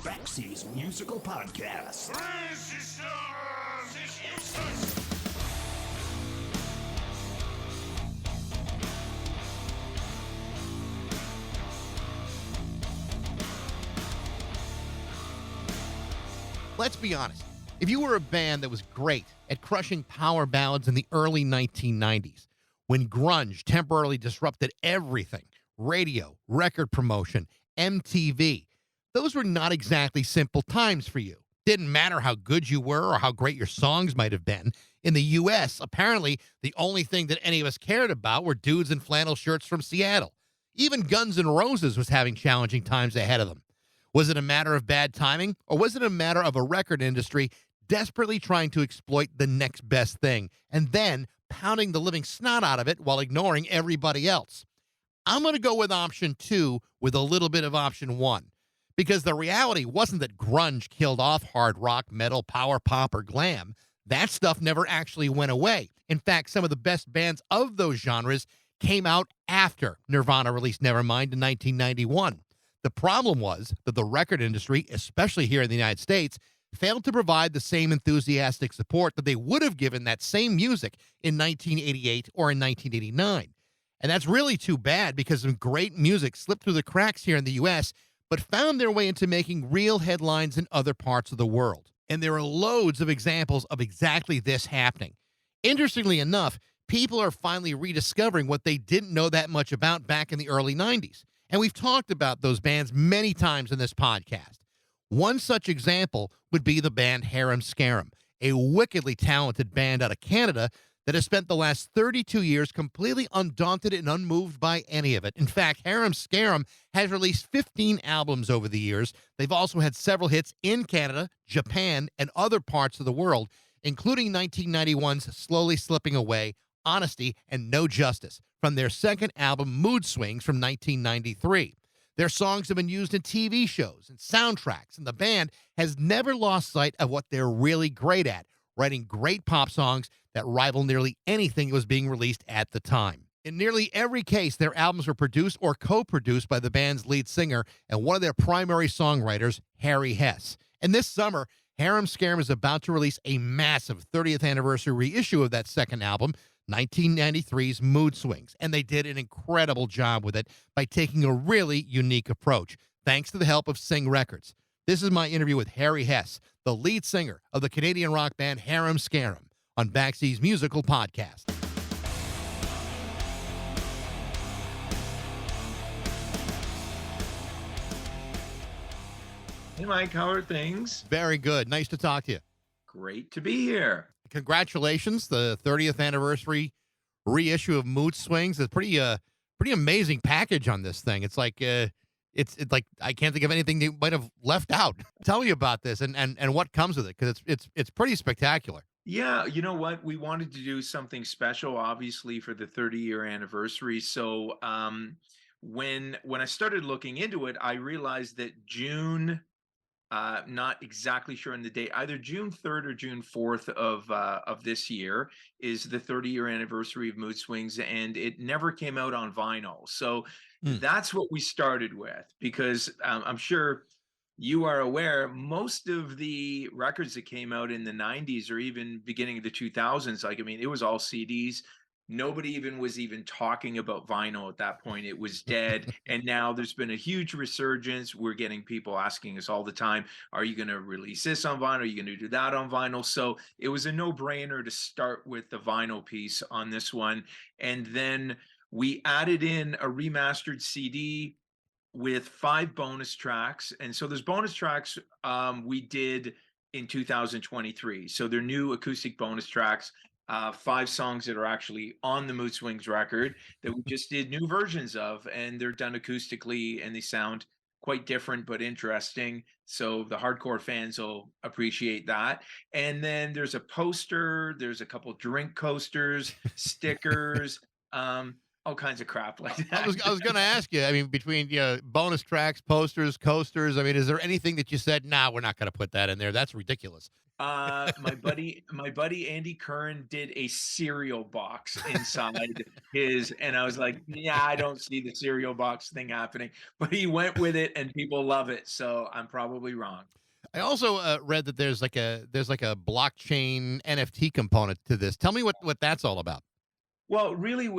Backseas Musical Podcast. Let's be honest. If you were a band that was great at crushing power ballads in the early 1990s, when grunge temporarily disrupted everything, radio, record promotion, MTV, those were not exactly simple times for you. Didn't matter how good you were or how great your songs might have been. In the U.S., apparently, the only thing that any of us cared about were dudes in flannel shirts from Seattle. Even Guns N' Roses was having challenging times ahead of them. Was it a matter of bad timing, or was it a matter of a record industry desperately trying to exploit the next best thing and then pounding the living snot out of it while ignoring everybody else? I'm going to go with option 2 with a little bit of option 1, because the reality wasn't that grunge killed off hard rock, metal, power pop, or glam. That stuff never actually went away. In fact, some of the best bands of those genres came out after Nirvana released Nevermind in 1991. The problem was that the record industry, especially here in the United States, failed to provide the same enthusiastic support that they would have given that same music in 1988 or in 1989. And that's really too bad, because some great music slipped through the cracks here in the U.S., but found their way into making real headlines in other parts of the world. And there are loads of examples of exactly this happening. Interestingly enough, people are finally rediscovering what they didn't know that much about back in the early 90s. And we've talked about those bands many times in this podcast. One such example would be the band Harem, Scarem, a wickedly talented band out of Canada that has spent the last 32 years completely undaunted and unmoved by any of it. In fact, Harem, Scarem has released 15 albums over the years. They've also had several hits in Canada, Japan, and other parts of the world, including 1991's Slowly Slipping Away, Honesty, and No Justice, from their second album, Mood Swings, from 1993. Their songs have been used in TV shows and soundtracks, and the band has never lost sight of what they're really great at, writing great pop songs that rival nearly anything that was being released at the time. In nearly every case, their albums were produced or co-produced by the band's lead singer and one of their primary songwriters, Hess. And this summer, Harem Scarem is about to release a massive 30th anniversary reissue of that second album, 1993's Mood Swings, and they did an incredible job with it by taking a really unique approach, thanks to the help of Sing Records. This is my interview with Hess, the lead singer of the Canadian rock band Harem Scarem, on Backseas Musical Podcast. Hey, Mike, how are things? Very good. Nice to talk to you. Great to be here. Congratulations. The 30th anniversary reissue of Mood Swings is pretty amazing package on this thing. It's like it's like I can't think of anything they might have left out. Tell me about this and what comes with it, because it's pretty spectacular. Yeah, you know what? We wanted to do something special, obviously, for the 30-year anniversary. So when I started looking into it, I realized that June, not exactly sure on the date, either June 3rd or June 4th of this year is the 30-year anniversary of Mood Swings, and it never came out on vinyl. So that's what we started with, because I'm sure you are aware, most of the records that came out in the 90s or even beginning of the 2000s, like, I mean, it was all CDs. Nobody even was even talking about vinyl at that point. It was dead. And now there's been a huge resurgence. We're getting people asking us all the time, are you going to release this on vinyl? Are you going to do that on vinyl? So it was a no-brainer to start with the vinyl piece on this one. And then we added in a remastered CD with 5 bonus tracks. And so there's bonus tracks we did in 2023. So they're new acoustic bonus tracks, 5 songs that are actually on the Mood Swings record that we just did new versions of, and they're done acoustically and they sound quite different but interesting. So the hardcore fans will appreciate that. And then there's a poster, there's a couple drink coasters, stickers. all kinds of crap like I that. was I was going to ask you. I mean, between bonus tracks, posters, coasters. I mean, is there anything that you said, "Nah, we're not going to put that in there. That's ridiculous." My buddy Andy Curran did a cereal box inside his, and I was like, "Yeah, I don't see the cereal box thing happening." But he went with it, and people love it, so I'm probably wrong. I also read that there's like a blockchain NFT component to this. Tell me what that's all about. Well, really,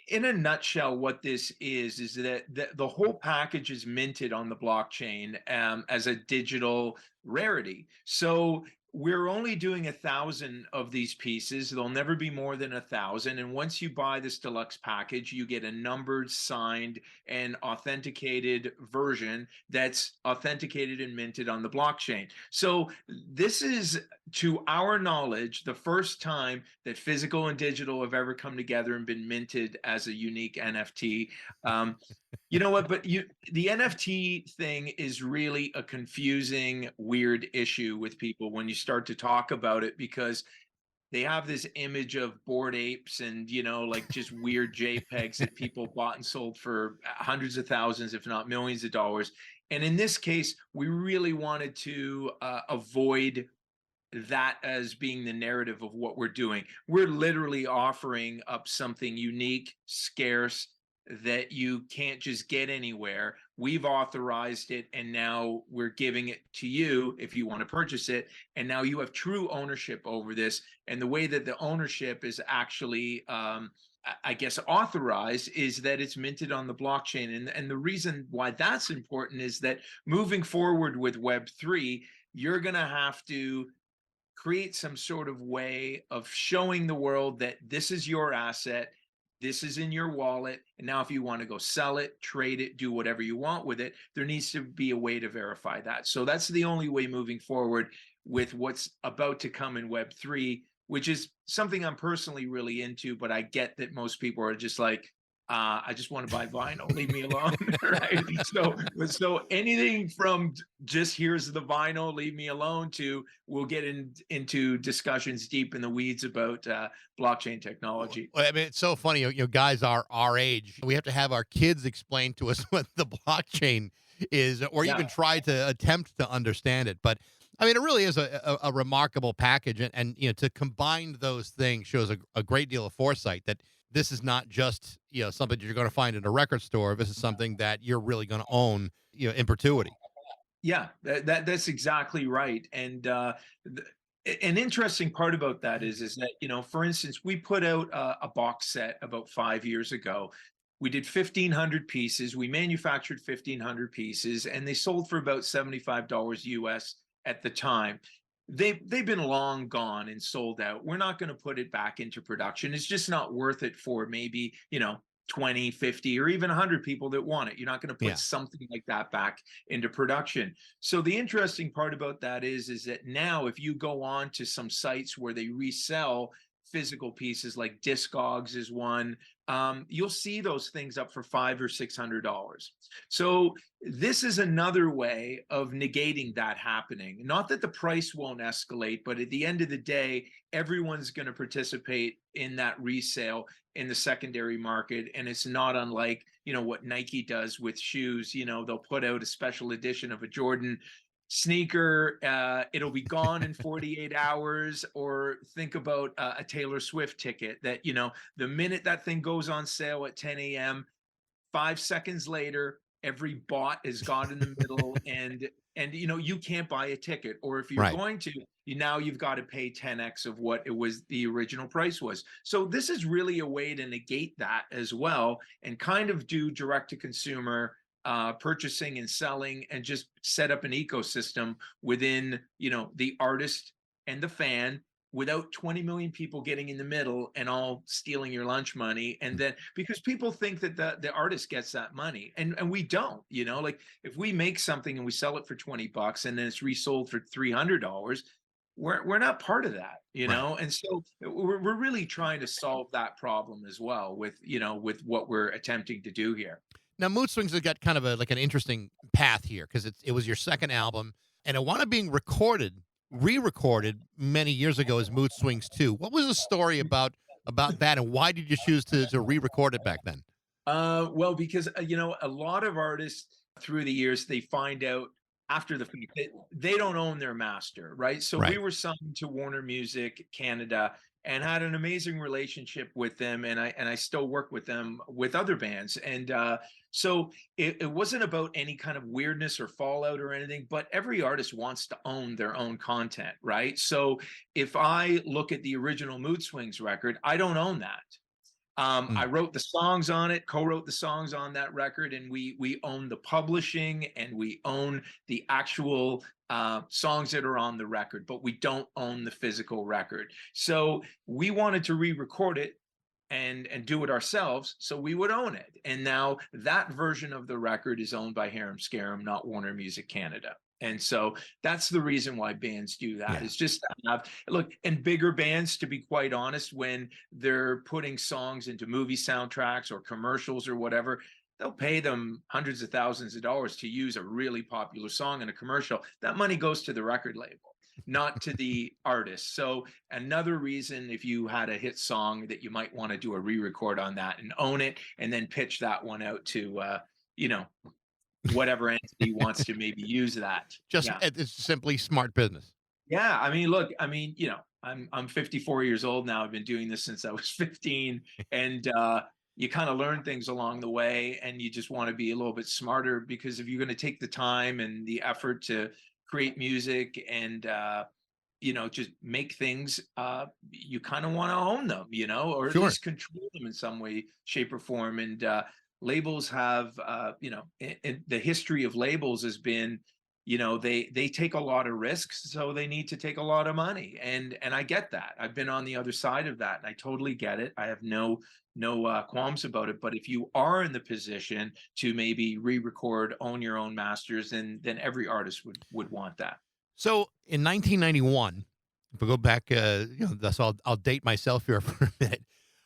in a nutshell, what this is that the whole package is minted on the blockchain as a digital rarity. So we're only doing 1,000 of these pieces. There'll never be more than 1,000. And once you buy this deluxe package, you get a numbered, signed, and authenticated version that's authenticated and minted on the blockchain. So this is, to our knowledge, the first time that physical and digital have ever come together and been minted as a unique NFT. Um, you know what? But the NFT thing is really a confusing, weird issue with people when you start to talk about it, because they have this image of bored apes and like just weird JPEGs that people bought and sold for hundreds of thousands, if not millions of dollars. And in this case, we really wanted to avoid that as being the narrative of what we're doing. We're literally offering up something unique, scarce, that you can't just get anywhere. We've authorized it, and now we're giving it to you if you want to purchase it. And now you have true ownership over this. And the way that the ownership is actually, I guess, authorized is that it's minted on the blockchain. And the reason why that's important is that moving forward with Web3, you're going to have to create some sort of way of showing the world that this is your asset, this is in your wallet, and now if you want to go sell it, trade it, do whatever you want with it, there needs to be a way to verify that. So that's the only way moving forward with what's about to come in Web3, which is something I'm personally really into. But I get that most people are just like, I just want to buy vinyl. Leave me alone, right? So anything from just here's the vinyl, leave me alone, to we'll get into discussions deep in the weeds about blockchain technology. Well, I mean, it's so funny. Guys are our age. We have to have our kids explain to us what the blockchain is, or Yeah. even try to attempt to understand it. But I mean, it really is a remarkable package, and to combine those things shows a great deal of foresight. That this is not just something you're going to find in a record store. This is something that you're really going to own, in perpetuity. Yeah, that's exactly right. And an interesting part about that is that, for instance, we put out a box set about 5 years ago. We did 1,500 pieces. We manufactured 1,500 pieces, and they sold for about $75 US at the time. They've been long gone and sold out. We're not going to put it back into production. It's just not worth it for maybe 20, 50, or even 100 people that want it. You're not going to put Yeah. something like that back into production. So the interesting part about that is that now if you go on to some sites where they resell physical pieces, like Discogs is one, you'll see those things up for $500 or $600. So this is another way of negating that happening. Not that the price won't escalate, but at the end of the day, everyone's going to participate in that resale in the secondary market. And it's not unlike what Nike does with shoes. They'll put out a special edition of a Jordan sneaker, it'll be gone in 48 hours. Or think about a Taylor Swift ticket that the minute that thing goes on sale at 10 a.m., 5 seconds later, every bot is gone in the middle, and you can't buy a ticket. Or if you're Right. going to, you've got to pay 10x of what it was, the original price was. So this is really a way to negate that as well, and kind of do direct to consumer purchasing and selling, and just set up an ecosystem within the artist and the fan, without 20 million people getting in the middle and all stealing your lunch money. And then, because people think that the artist gets that money, and we don't. Like, if we make something and we sell it for 20 bucks and then it's resold for $300, we're not part of that. Right. And so we're really trying to solve that problem as well with with what we're attempting to do here. Now, Mood Swings has got kind of like an interesting path here, because it was your second album, and it wound up being re-recorded many years ago as Mood Swings 2. What was the story about that, and why did you choose to re-record it back then? Well, because a lot of artists through the years they find out after the fact that they don't own their master, right? So we Right. were signed to Warner Music Canada and had an amazing relationship with them, and I still work with them with other bands, and so it wasn't about any kind of weirdness or fallout or anything, but every artist wants to own their own content, right? So if I look at the original Mood Swings record, I don't own that. I Mm. wrote the songs on it, co-wrote the songs on that record, and we own the publishing and we own the actual songs that are on the record, but we don't own the physical record. So we wanted to re-record it and do it ourselves, so we would own it. And now that version of the record is owned by Harem Scarem, not Warner Music Canada. And so that's the reason why bands do that. Yeah. It's just to have, look, and bigger bands, to be quite honest, when they're putting songs into movie soundtracks or commercials or whatever, they'll pay them hundreds of thousands of dollars to use a really popular song in a commercial. That money goes to the record label, not to the artist. So another reason, if you had a hit song, that you might want to do a re-record on that and own it, and then pitch that one out to you know whatever entity wants to maybe use that. Just Yeah. it's simply smart business. Yeah, I mean, look, I mean, I'm 54 years old now. I've been doing this since I was 15, and you kind of learn things along the way, and you just want to be a little bit smarter, because if you're going to take the time and the effort to create music and just make things, you kind of want to own them, or at Sure. least control them in some way, shape, or form. And labels have, the history of labels has been, they take a lot of risks, so they need to take a lot of money, and I get that. I've been on the other side of that, and I totally get it. I have no qualms about it. But if you are in the position to maybe re-record, own your own masters, then every artist would want that. So in 1991, if we go back, that's I'll date myself here for a minute.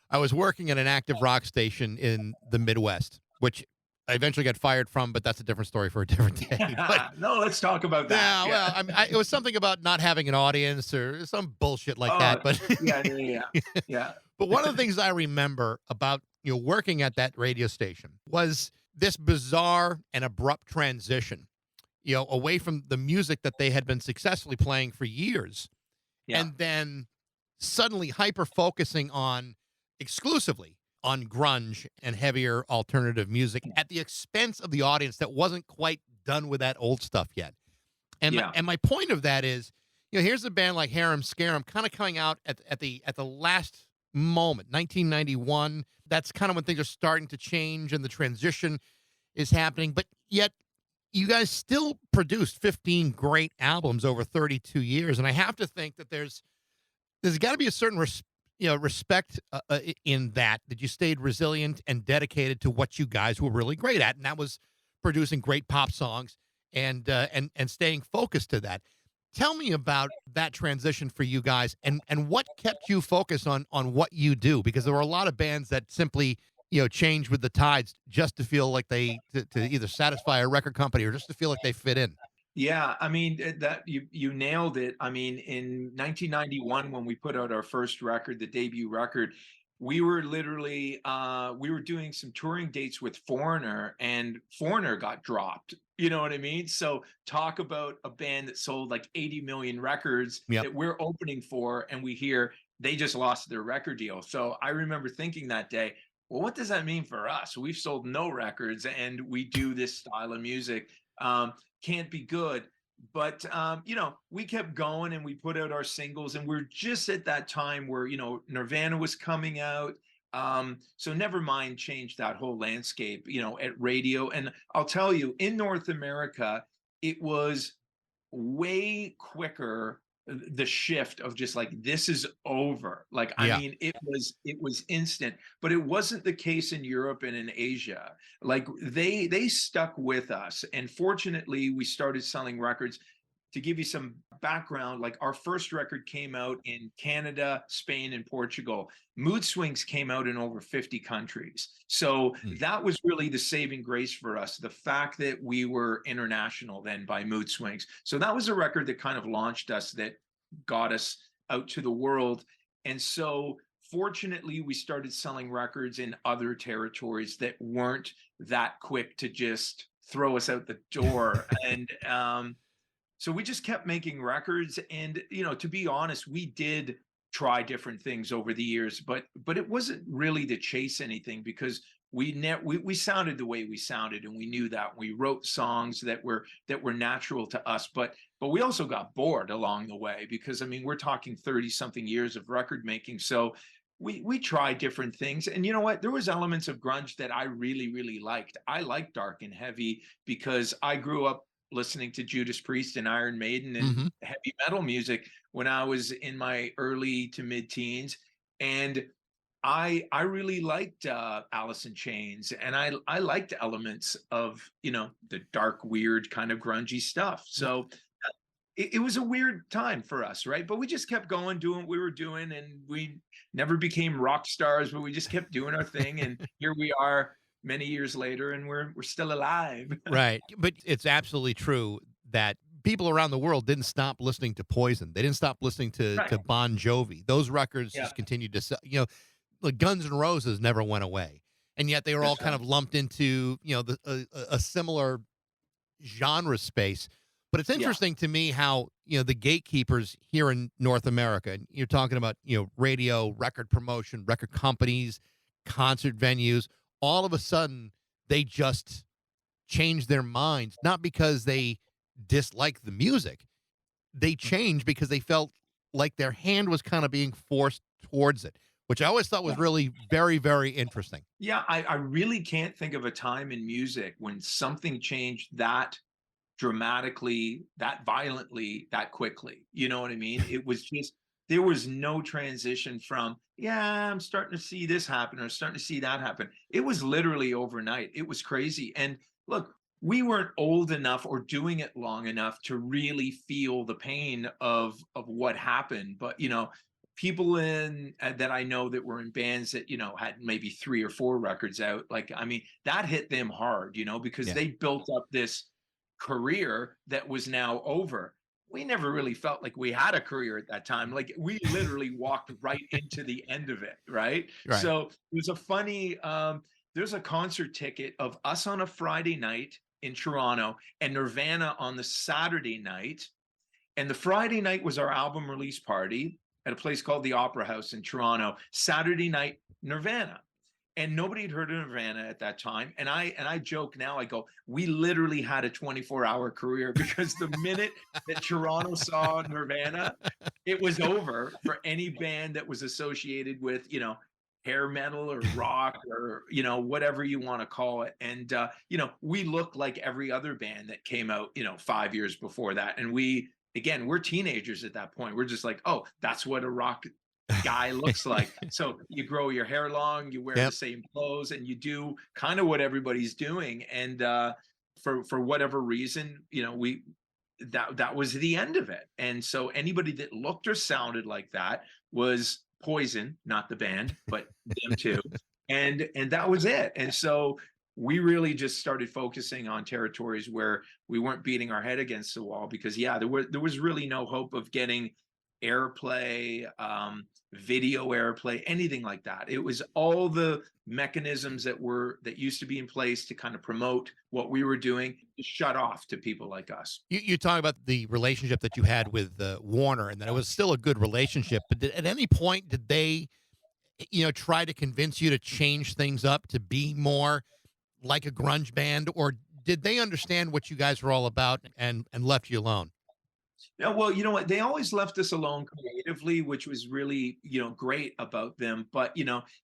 I was working at an active rock station in the Midwest, which I eventually got fired from, but that's a different story for a different day. But No, let's talk about that. yeah, Yeah. well, it was something about not having an audience or some bullshit like Oh, that. But yeah, yeah, yeah, yeah. but one of the things I remember about working at that radio station was this bizarre and abrupt transition, away from the music that they had been successfully playing for years, Yeah. and then suddenly hyper focusing on exclusively on grunge and heavier alternative music at the expense of the audience that wasn't quite done with that old stuff yet. And Yeah. my point of that is, here's a band like Harem Scarem kind of coming out at the last moment, 1991. That's kind of when things are starting to change and the transition is happening. But yet you guys still produced 15 great albums over 32 years. And I have to think that there's got to be a certain respect in that you stayed resilient and dedicated to what you guys were really great at, and that was producing great pop songs and staying focused to that. Tell me about that transition for you guys, and what kept you focused on what you do, because there were a lot of bands that simply change with the tides just to feel like to either satisfy a record company or just to feel like they fit in. Yeah, I mean, that you nailed it. I mean, in 1991, when we put out our first record, the debut record, we were literally we were doing some touring dates with Foreigner, and Foreigner got dropped. You know what I mean? So talk about a band that sold like 80 million records Yep. that we're opening for, and we hear they just lost their record deal. So I remember thinking that day, well, what does that mean for us? We've sold no records, and we do this style of music. Can't be good. But we kept going, and we put out our singles, and we're just at that time where Nirvana was coming out. So never mind, changed that whole landscape, at radio. And I'll tell you, in North America, it was way quicker, the shift of just like, this is over. Like, I Yeah. mean, it was instant. But it wasn't the case in Europe and in Asia. Like, they stuck with us, and fortunately we started selling records. To give you some background, like, our first record came out in Canada, Spain, and Portugal. Mood Swings came out in over 50 countries. So Mm. that was really the saving grace for us, the fact that we were international then by Mood Swings. So that was a record that kind of launched us, that got us out to the world. And so fortunately, we started selling records in other territories that weren't that quick to just throw us out the door. And so we just kept making records. And, to be honest, we did try different things over the years, but it wasn't really to chase anything, because we sounded the way we sounded, and we knew that. We wrote songs that were natural to us, but we also got bored along the way, because I mean, we're talking 30 something years of record making. So we tried different things. And you know what, there was elements of grunge that I really liked. I liked dark and heavy because I grew up listening to Judas Priest and Iron Maiden and Hmm. heavy metal music when I was in my early to mid teens. And I really liked Alice in Chains, and I liked elements of the dark, weird kind of grungy stuff. So it was a weird time for us, right? But we just kept going, doing what we were doing, and we never became rock stars, but we just kept doing our thing. And here we are many years later, and we're still alive. Right. But it's absolutely true that people around the world didn't stop listening to Poison. They didn't stop listening to Right. Bon Jovi. Those records Yeah, just continued to sell. Like Guns N' Roses never went away, and yet they were all that's kind right. of lumped into a similar genre space. But it's Yeah, interesting to me how the gatekeepers here in North America, and you're talking about radio, record promotion, record companies, concert venues. All of a sudden, they just changed their minds, not because they disliked the music. They changed because they felt like their hand was kind of being forced towards it, which I always thought was yeah. really very, very interesting. Yeah, I really can't think of a time in music when something changed that dramatically, that violently, that quickly. You know what I mean? It was just, there was no transition from, yeah, I'm starting to see this happen or starting to see that happen. It was literally overnight. It was crazy. And look, we weren't old enough or doing it long enough to really feel the pain of what happened. But people in that I know that were in bands that had maybe 3 or 4 records out. Like, I mean, that hit them hard, because Yeah. they built up this career that was now over. We never really felt like we had a career at that time. Like, we literally walked right into the end of it, right? Right. So it was a funny there's a concert ticket of us on a Friday night in Toronto and Nirvana on the Saturday night. And the Friday night was our album release party at a place called the Opera House in Toronto. Saturday night, Nirvana. And nobody had heard of Nirvana at that time. And I joke now, I go, we literally had a 24-hour career, because the minute that Toronto saw Nirvana, it was over for any band that was associated with, hair metal or rock or, whatever you want to call it. And we looked like every other band that came out, 5 years before that. And again, we're teenagers at that point. We're just like, oh, that's what a rock guy looks like. So you grow your hair long, you wear the Yep. same clothes, and you do kind of what everybody's doing. And for whatever reason, we that was the end of it. And so anybody that looked or sounded like that was Poison, not the band, but them too. And that was it. And so we really just started focusing on territories where we weren't beating our head against the wall, because yeah, there was really no hope of getting airplay, video airplay, anything like that. It was all the mechanisms that used to be in place to kind of promote what we were doing, shut off to people like us. You talk about the relationship that you had with Warner, and that it was still a good relationship. But at any point, did they, try to convince you to change things up to be more like a grunge band, or did they understand what you guys were all about and left you alone? Yeah, well, you know what? They always left us alone creatively, which was really, great about them. But,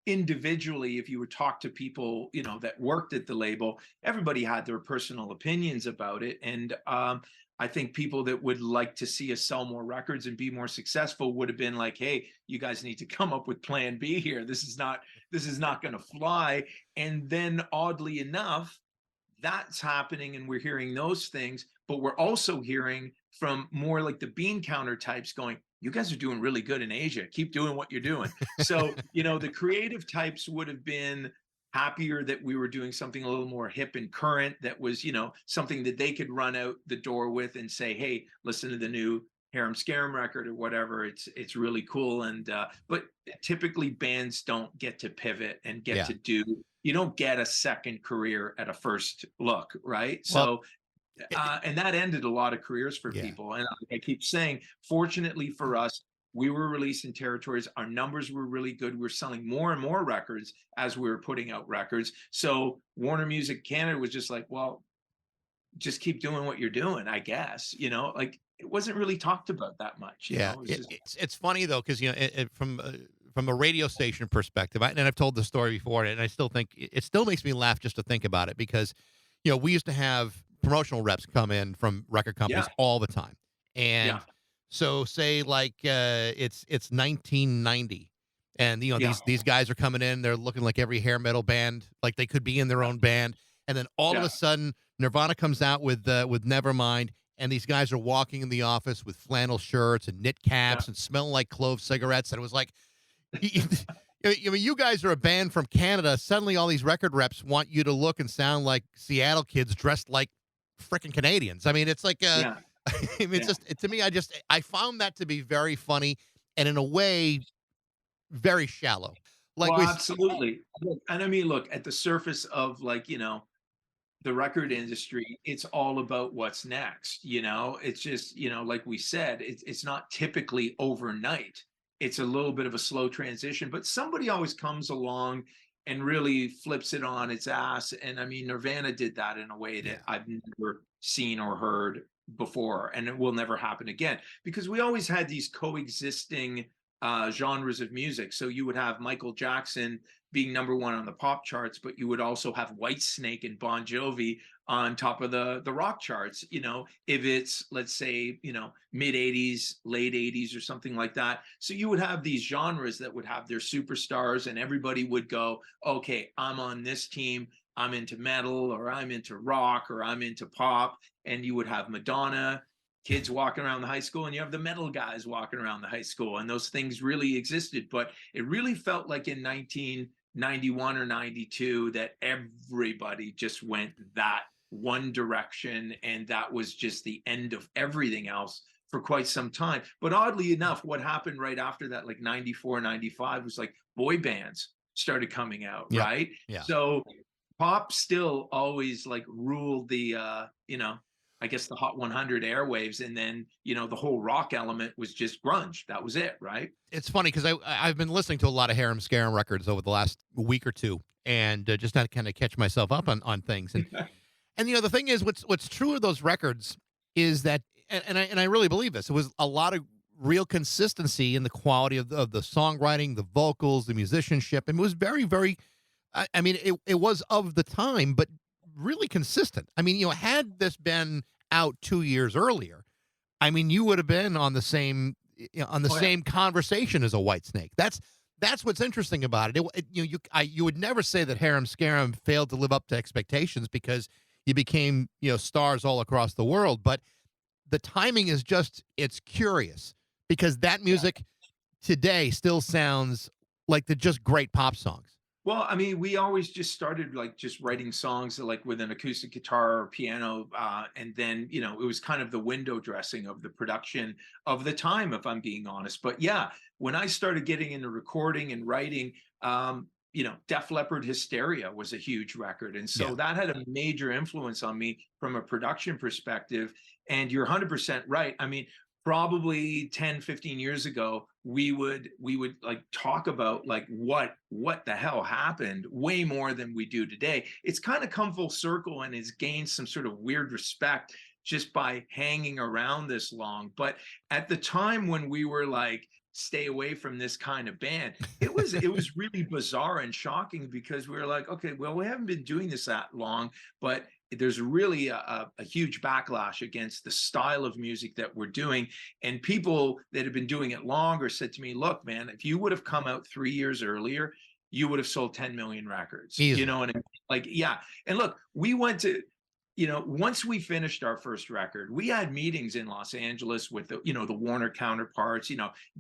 individually, if you would talk to people, that worked at the label, everybody had their personal opinions about it. And I think people that would like to see us sell more records and be more successful would have been like, hey, you guys need to come up with plan B here. This is not going to fly. And then oddly enough, that's happening, and we're hearing those things, but we're also hearing from more like the bean counter types going, you guys are doing really good in Asia, keep doing what you're doing. So the creative types would have been happier that we were doing something a little more hip and current, that was something that they could run out the door with and say, hey, listen to the new Harem Scarem record or whatever, it's really cool. And but typically bands don't get to pivot and get Yeah. to do. You don't get a second career at a first look, right? Well, So it, and that ended a lot of careers for yeah. people. And I keep saying, fortunately for us, we were releasing territories. Our numbers were really good. We were selling more and more records as we were putting out records. So Warner Music Canada was just like, well, just keep doing what you're doing, I guess. Like it wasn't really talked about that much. Yeah, It was just it's funny though because from a radio station perspective, and I've told the story before, and I still think it still makes me laugh just to think about it because we used to have promotional reps come in from record yeah, companies all the time, yeah, and so say like it's 1990. And yeah, these guys are coming in, they're looking like every hair metal band, like they could be in their own band. And then all of yeah, a sudden, Nirvana comes out with Nevermind, and these guys are walking in the office with flannel shirts and knit yeah. caps and smelling like clove cigarettes. And it was like, I mean, you guys are a band from Canada. Suddenly, all these record reps want you to look and sound like Seattle kids dressed like freaking Canadians. I mean, it's like, Yeah, I mean, it's yeah. just to me, I found that to be very funny and in a way very shallow. Like Well, we, absolutely. Look, and I mean, look, at the surface of like, the record industry, it's all about what's next. It's just, like we said, it's not typically overnight. It's a little bit of a slow transition, but somebody always comes along and really flips it on its ass. And I mean, Nirvana did that in a way that yeah, I've never seen or heard before, and it will never happen again because we always had these coexisting genres of music. So you would have Michael Jackson being number one on the pop charts, but you would also have Whitesnake and Bon Jovi on top of the rock charts. If it's, let's say, mid 80s, late 80s or something like that. So you would have these genres that would have their superstars and everybody would go, okay, I'm on this team. I'm into metal or I'm into rock or I'm into pop. And you would have Madonna, kids walking around the high school, and you have the metal guys walking around the high school. And those things really existed. But it really felt like in 1991 or 92 that everybody just went that one direction. And that was just the end of everything else for quite some time. But oddly enough, what happened right after that, like 94, 95, was like boy bands started coming out, yeah, right? yeah. So pop still always like ruled the I guess the Hot 100 airwaves, and then the whole rock element was just grunge. That was it, right? It's funny because I've been listening to a lot of Harem Scarem records over the last week or two, and just to kind of catch myself up on things. And the thing is, what's true of those records is that, and I really believe this. It was a lot of real consistency in the quality of the songwriting, the vocals, the musicianship, and it was very, very. I mean, it was of the time, but really consistent. I mean, had this been out 2 years earlier, I mean, you would have been on the same on the Oh yeah, same conversation as a Whitesnake. That's what's interesting about it. You would never say that Harem Scarem failed to live up to expectations because you became stars all across the world. But the timing is it's curious because that yeah. music today still sounds like the just great pop songs. Well, I mean, we always just started like just writing songs like with an acoustic guitar or piano, and then it was kind of the window dressing of the production of the time, if I'm being honest. But yeah, when I started getting into recording and writing, Def Leppard Hysteria was a huge record, and Yeah. so that had a major influence on me from a production perspective. And you're 100% right. I mean, probably 10, 15 years ago, we would like talk about like what the hell happened way more than we do today. It's kind of come full circle and it's gained some sort of weird respect just by hanging around this long. But at the time when we were like, stay away from this kind of band, it was really bizarre and shocking because we were like, okay, well, we haven't been doing this that long, but there's really a huge backlash against the style of music that we're doing. And people that have been doing it longer said to me, look, man, if you would have come out 3 years earlier, you would have sold 10 million records. Easily. And like, yeah. And look, we went to, once we finished our first record, we had meetings in Los Angeles with the Warner counterparts.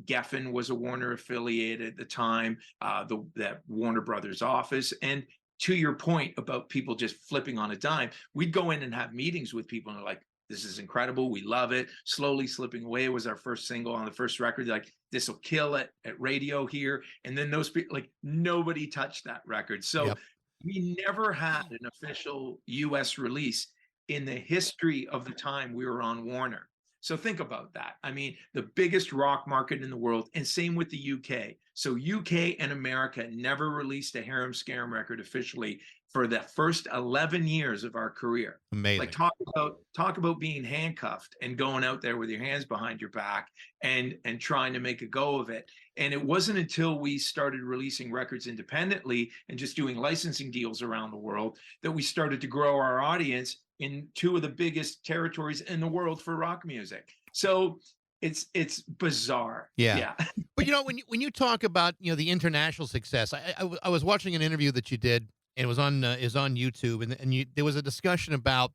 Geffen was a Warner affiliate at the time, that Warner Brothers office. And to your point about people just flipping on a dime, we'd go in and have meetings with people and they're like, This is incredible. We love it. Slowly Slipping Away was our first single on the first record. Like, this will kill it at radio here. And then those people, like, nobody touched that record. So Yep. we never had an official US release in the history of the time we were on Warner. So think about that. I mean, the biggest rock market in the world, and same with the UK. So UK and America never released a Harem Scarem record officially for the first 11 years of our career. Like, Amazing. talk about being handcuffed and going out there with your hands behind your back and trying to make a go of it. And it wasn't until we started releasing records independently and just doing licensing deals around the world that we started to grow our audience in two of the biggest territories in the world for rock music. So it's bizarre. Yeah. Yeah. But when you talk about the international success, I was watching an interview that you did, and it was on YouTube, and there was a discussion about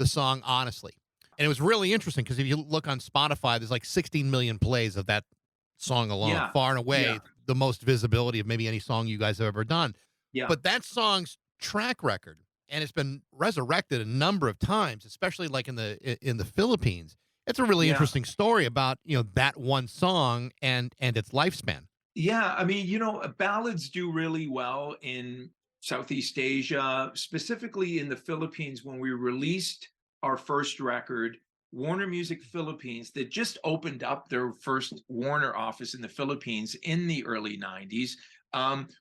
the song "Honestly," and it was really interesting because if you look on Spotify, there's like 16 million plays of that song alone, Yeah. far and away Yeah. the most visibility of maybe any song you guys have ever done. Yeah. But that song's track record, and it's been resurrected a number of times, especially like in the Philippines. It's a really Yeah. interesting story about that one song and its lifespan. Yeah, I mean, ballads do really well in Southeast Asia, specifically in the Philippines. When we released our first record, Warner Music Philippines, that just opened up their first Warner office in the Philippines in the early 90s,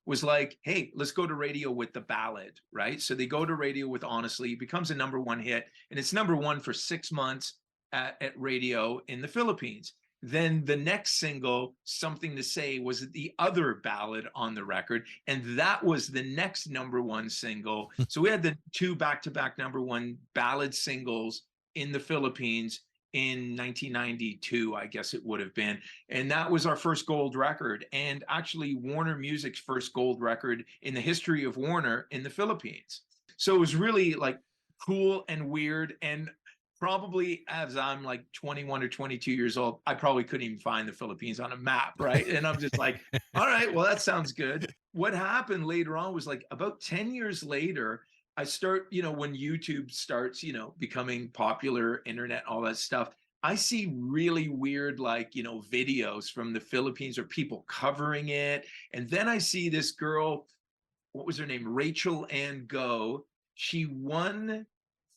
was like, hey, let's go to radio with the ballad, right? So they go to radio with Honestly, it becomes a number one hit, and it's number one for 6 months at radio in the Philippines. Then the next single, Something to Say, was the other ballad on the record. And that was the next number one single. So we had the two back-to-back number one ballad singles in the Philippines in 1992, I guess it would have been. And that was our first gold record, and actually Warner Music's first gold record in the history of Warner in the Philippines. So it was really like cool and weird. And probably as I'm like 21 or 22 years old, I probably couldn't even find the Philippines on a map, right? And I'm just like, all right, well, that sounds good. What happened later on was, like, about 10 years later, I start, when YouTube starts, becoming popular, internet, all that stuff, I see really weird, like, videos from the Philippines or people covering it. And then I see this girl, what was her name? Rachel Ann Go. She won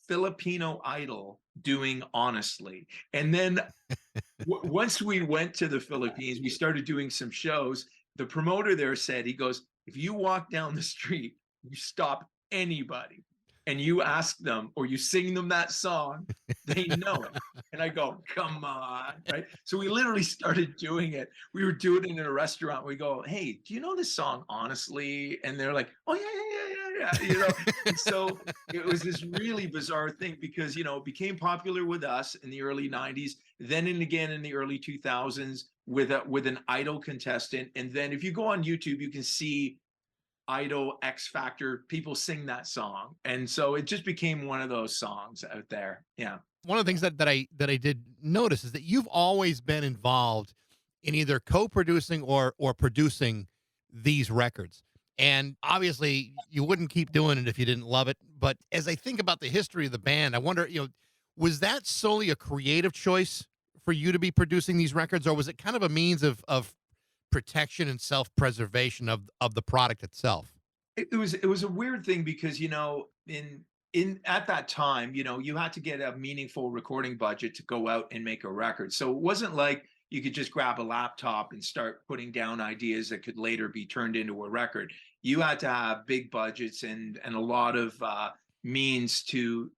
Filipino Idol doing Honestly. And then once we went to the Philippines, we started doing some shows. The promoter there said, he goes, if you walk down the street, you stop anybody and you ask them or you sing them that song, they know it. And I go, come on, right? So we literally started doing it. We were doing it in a restaurant. We go, hey, do you know this song Honestly? And they're like, oh yeah. And so it was this really bizarre thing because, it became popular with us in the early 90s, then and again in the early 2000s with an Idol contestant. And then if you go on YouTube, you can see Idol, X Factor, people sing that song. And so it just became one of those songs out there. Yeah. One of the things that I did notice is that you've always been involved in either co-producing or producing these records. And obviously you wouldn't keep doing it if you didn't love it. But as I think about the history of the band, I wonder, was that solely a creative choice for you to be producing these records, or was it kind of a means of protection and self-preservation of the product itself? It was a weird thing because, in at that time, you had to get a meaningful recording budget to go out and make a record. So it wasn't like you could just grab a laptop and start putting down ideas that could later be turned into a record. You had to have big budgets and a lot of means to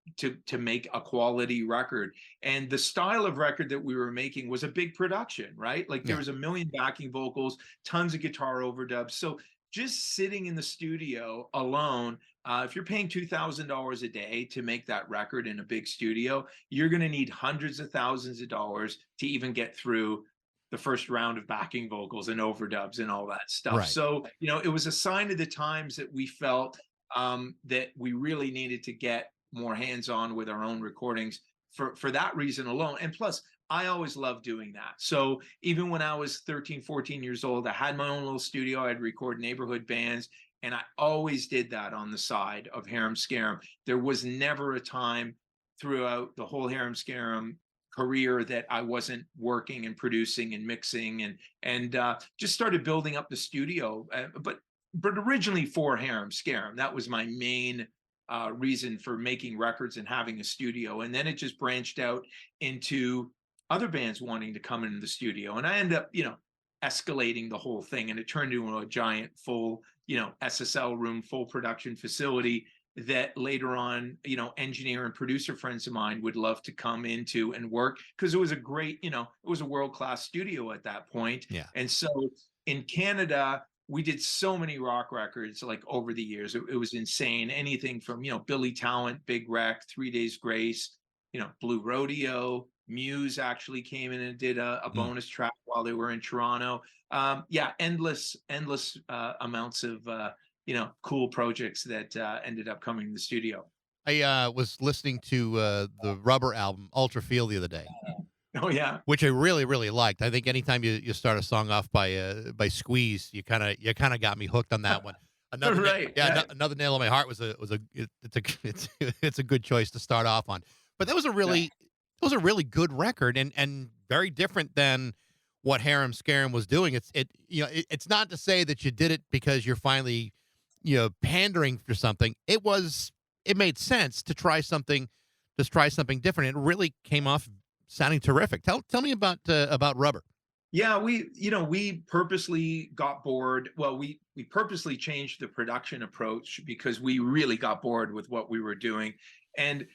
make a quality record. And the style of record that we were making was a big production, right? Like, there Yeah. was a million backing vocals, tons of guitar overdubs. So just sitting in the studio alone, if you're paying $2,000 a day to make that record in a big studio, you're going to need hundreds of thousands of dollars to even get through the first round of backing vocals and overdubs and all that stuff. Right. So, it was a sign of the times that we felt that we really needed to get more hands-on with our own recordings for that reason alone. And plus, I always loved doing that. So even when I was 13, 14 years old, I had my own little studio. I'd record neighborhood bands, and I always did that on the side of Harem Scarem. There was never a time throughout the whole Harem Scarem career that I wasn't working and producing and mixing, and just started building up the studio. But originally for Harem Scarem, that was my main reason for making records and having a studio. And then it just branched out into other bands wanting to come into the studio, and I ended up, escalating the whole thing, and it turned into a giant full, SSL room, full production facility that later on, engineer and producer friends of mine would love to come into and work, because it was a great, it was a world-class studio at that point. Yeah. And so in Canada, we did so many rock records like over the years. It was insane. Anything from, Billy Talent, Big Wreck, 3 Days Grace, Blue Rodeo, Muse actually came in and did a Mm. bonus track while they were in Toronto. Yeah, endless amounts of cool projects that ended up coming to the studio. I was listening to the Rubber album, Ultra Feel, the other day, Oh yeah. which I really, really liked. I think anytime you start a song off by Squeeze, you kind of got me hooked on that one. Right. Yeah, Right. another nail in my heart it's a it's a good choice to start off on. But that was a Yeah. really good record, and very different than what Harem Scarum was doing. It's not to say that you did it because you're finally pandering for something. It made sense to try something, different. It really came off sounding terrific. Tell me about Rubber. Yeah, we purposely got bored. Well, we purposely changed the production approach because we really got bored with what we were doing. And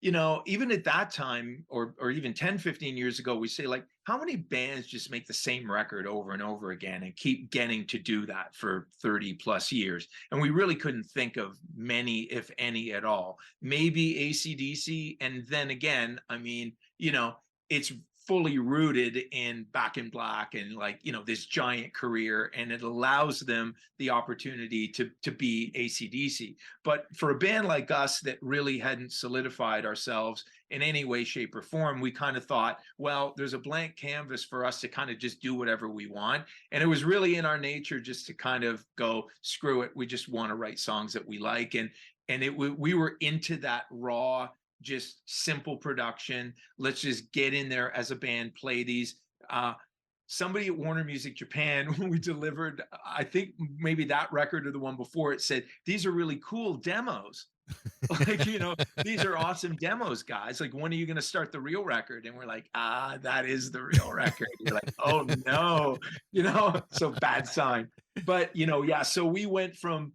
even at that time, or even 10, 15 years ago, we say, like, how many bands just make the same record over and over again and keep getting to do that for 30 plus years? And we really couldn't think of many, if any at all. Maybe AC/DC, and then again, I mean, it's fully rooted in Back in Black and, like, this giant career, and it allows them the opportunity to be AC/DC. But for a band like us that really hadn't solidified ourselves in any way, shape, or form, we kind of thought, well, there's a blank canvas for us to kind of just do whatever we want. And it was really in our nature just to kind of go, screw it, we just want to write songs that we like. And we were into that raw, just simple production. Let's just get in there as a band, play these. Somebody at Warner Music Japan, when we delivered, I think maybe that record or the one before it, said, these are really cool demos. Like, these are awesome demos, guys. Like, when are you going to start the real record? And we're like, that is the real record. You're like, oh no, so bad sign. But, yeah, so we went from,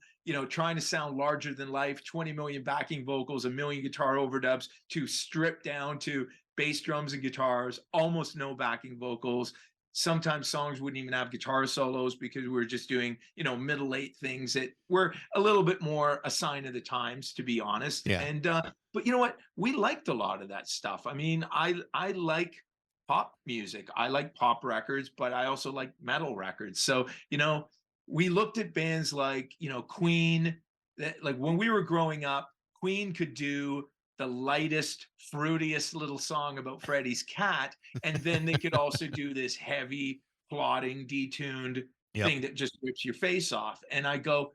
trying to sound larger than life, 20 million backing vocals, a million guitar overdubs, to stripped down to bass, drums, and guitars, almost no backing vocals. Sometimes songs wouldn't even have guitar solos because we were just doing, middle eight things that were a little bit more a sign of the times, to be honest. Yeah. And but you know what? We liked a lot of that stuff. I mean, I like pop music. I like pop records, but I also like metal records. So, we looked at bands like, Queen, that, like, when we were growing up, Queen could do the lightest, fruitiest little song about Freddie's cat, and then they could also do this heavy, plodding, detuned Yep. thing that just rips your face off. And I go,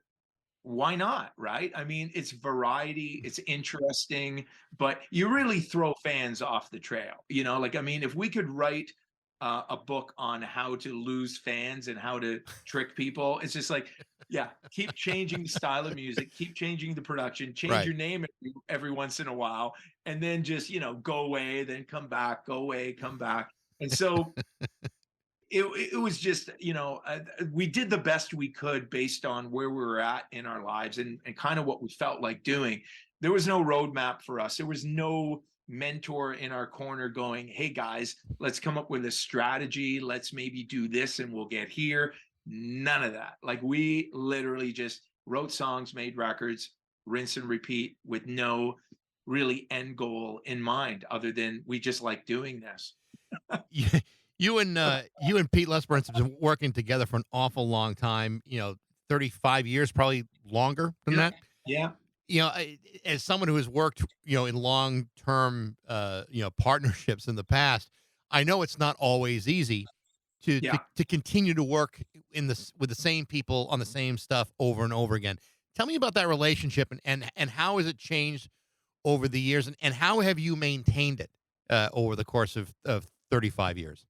why not? Right? I mean, it's variety, it's interesting, but you really throw fans off the trail. Like, I mean, if we could write a book on how to lose fans and how to trick people, it's just like, yeah, keep changing the style of music, keep changing the production, change Right. your name every once in a while, and then just, go away, then come back, go away, come back. And so it was just, we did the best we could based on where we were at in our lives, and kind of what we felt like doing. There was no roadmap for us. There was no mentor in our corner going, hey guys, let's come up with a strategy, let's maybe do this and we'll get here. None of that. Like, we literally just wrote songs, made records, rinse and repeat, with no really end goal in mind, other than we just like doing this. you you and Pete Lesperance have been working together for an awful long time. 35 years, probably longer than Yeah. that. Yeah. As someone who has worked, in long-term, partnerships in the past, I know it's not always easy to to, Yeah. to continue to work with the same people on the same stuff over and over again. Tell me about that relationship, and how has it changed over the years, and how have you maintained it over the course of 35 years?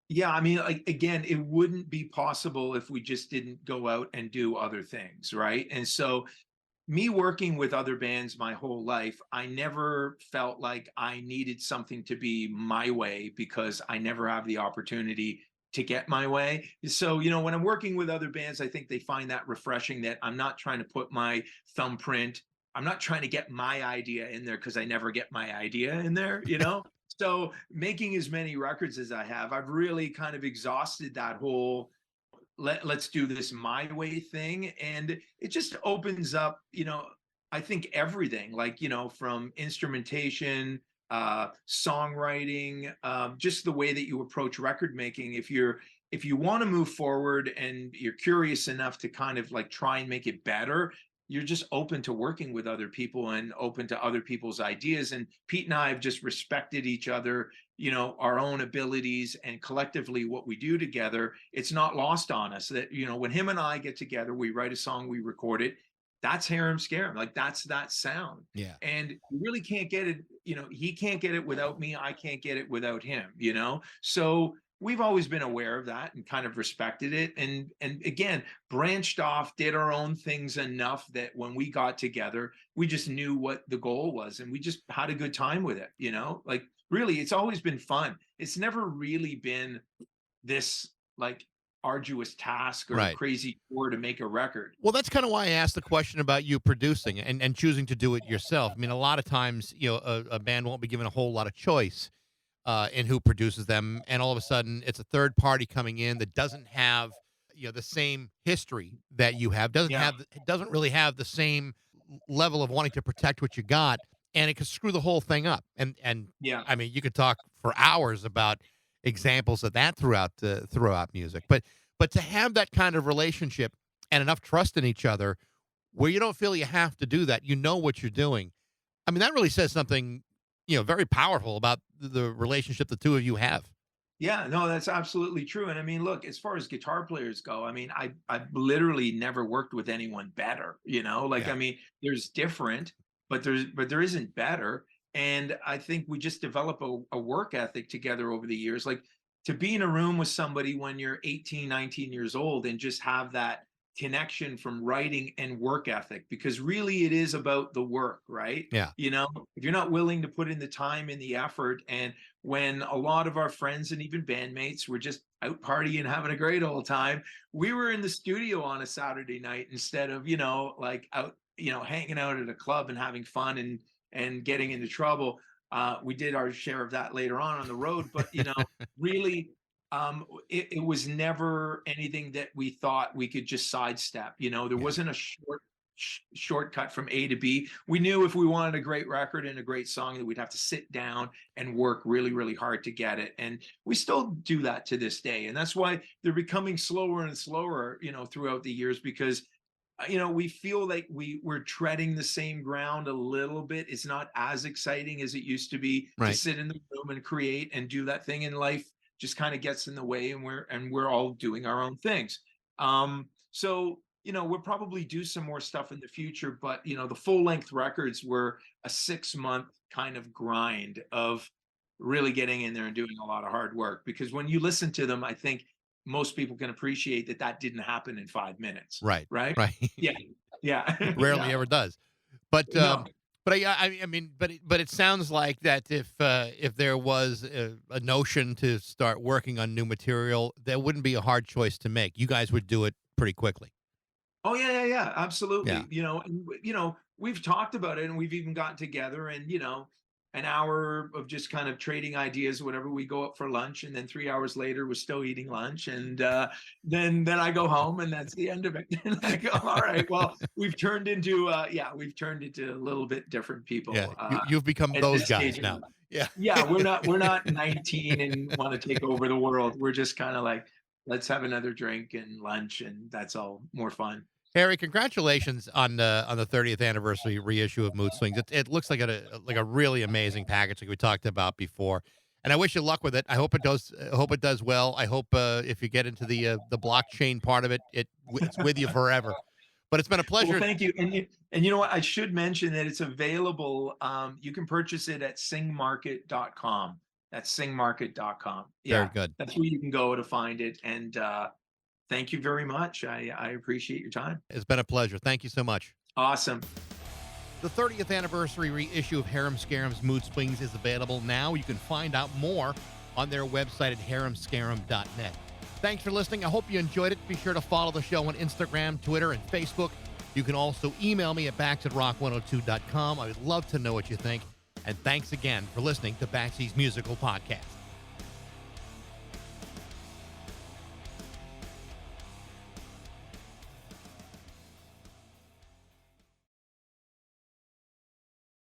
Yeah, I mean, like, again, it wouldn't be possible if we just didn't go out and do other things, right? And so me working with other bands my whole life, I never felt like I needed something to be my way because I never have the opportunity to get my way. So, when I'm working with other bands, I think they find that refreshing that I'm not trying to put my thumbprint, I'm not trying to get my idea in there because I never get my idea in there. So, making as many records as I have, I've really kind of exhausted that whole let's do this my way thing, and it just opens up, I think everything, like, from instrumentation, songwriting, just the way that you approach record making. If you want to move forward and you're curious enough to kind of like try and make it better, you're just open to working with other people and open to other people's ideas. And Pete and I have just respected each other, our own abilities, and collectively what we do together. It's not lost on us that, when him and I get together, we write a song, we record it. That's Harem Scarem. Like, that's that sound. Yeah. And you really can't get it. He can't get it without me. I can't get it without him. So we've always been aware of that and kind of respected it. And again, branched off, did our own things enough that when we got together, we just knew what the goal was, and we just had a good time with it. Like, really, it's always been fun. It's never really been this like arduous task or Right. crazy chore to make a record. Well, that's kind of why I asked the question about you producing and choosing to do it yourself. I mean, a lot of times, a band won't be given a whole lot of choice in who produces them, and all of a sudden, it's a third party coming in that doesn't have the same history that you have, Yeah, doesn't really have the same level of wanting to protect what you got, and it could screw the whole thing up. And yeah. I mean, you could talk for hours about examples of that throughout music, but to have that kind of relationship and enough trust in each other where you don't feel you have to do that, you know what you're doing. I mean, that really says something, very powerful about the relationship the two of you have. Yeah, no, that's absolutely true. And I mean, look, as far as guitar players go, I mean, I've literally never worked with anyone better. Like, Yeah. I mean, there's different, but there isn't better. And I think we just develop a work ethic together over the years. Like, to be in a room with somebody when you're 18, 19 years old and just have that connection from writing and work ethic, because really it is about the work, right? Yeah. If you're not willing to put in the time and the effort, and when a lot of our friends and even bandmates were just out partying, having a great old time, we were in the studio on a Saturday night instead of, like out, hanging out at a club and having fun and getting into trouble. We did our share of that later on the road, but really, it was never anything that we thought we could just sidestep. There Yeah. wasn't a shortcut from A to B. We knew if we wanted a great record and a great song that we'd have to sit down and work really, really hard to get it. And we still do that to this day. And that's why they're becoming slower and slower, throughout the years, because we feel like we're treading the same ground a little bit. It's not as exciting as it used to be to Right. sit in the room and create and do that thing in life. Just kind of gets in the way, and we're all doing our own things. So we'll probably do some more stuff in the future, but the full length records were a 6 month kind of grind of really getting in there and doing a lot of hard work. Because when you listen to them, I think most people can appreciate that that didn't happen in 5 minutes, Right. right? Right. Yeah, yeah. Rarely Yeah. ever does. But No. I mean, but it sounds like that if there was a notion to start working on new material, there wouldn't be a hard choice to make. You guys would do it pretty quickly. Oh, yeah, yeah, yeah, Yeah. absolutely. We've talked about it, and we've even gotten together, and an hour of just kind of trading ideas, whatever. We go up for lunch, and then 3 hours later, we're still eating lunch, and then I go home, and that's the end of it. And I go, all right, well, we've turned into a little bit different Yeah. people You've become at those this guys stage in now. our life. Yeah. Yeah, we're not 19 and want to take over the world. We're just kind of like, let's have another drink and lunch, and that's all more fun. Harry, congratulations on the 30th anniversary reissue of Mood Swings. It looks like a really amazing package like we talked about before, and I wish you luck with it. I hope it does. I hope it does well. I hope if you get into the blockchain part of it, it's with you forever. But it's been a pleasure. Well, thank you. And you know what? I should mention that it's available. You can purchase it at singmarket.com. That's singmarket.com. Very Yeah, good. that's where you can go to find it. And thank you very much. I appreciate your time. It's been a pleasure. Thank you so much. Awesome. The 30th anniversary reissue of Harem Scarem's Mood Swings is available now. You can find out more on their website at haremscarem.net. Thanks for listening. I hope you enjoyed it. Be sure to follow the show on Instagram, Twitter, and Facebook. You can also email me at bax@rock102.com. I would love to know what you think. And thanks again for listening to Baxy's Musical Podcast.